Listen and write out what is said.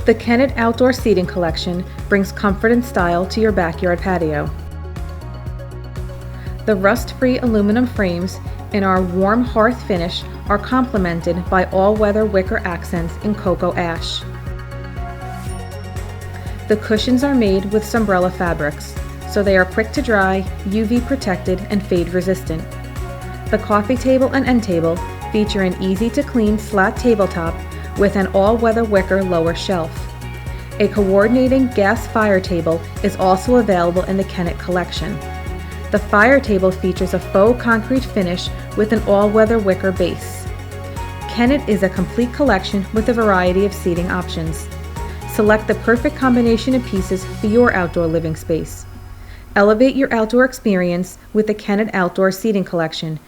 The Kennet Outdoor Seating Collection brings comfort and style to your backyard patio. The rust-free aluminum frames in our warm hearth finish are complemented by all-weather wicker accents in cocoa ash. The cushions are made with Sunbrella fabrics, so they are quick to dry, UV protected, and fade resistant. The coffee table and end table feature an easy-to-clean slat tabletop with an all-weather wicker lower shelf. A coordinating gas fire table is also available in the Kennet collection. The fire table features a faux concrete finish with an all-weather wicker base. Kennet is a complete collection with a variety of seating options. Select the perfect combination of pieces for your outdoor living space. Elevate your outdoor experience with the Kennet Outdoor Seating Collection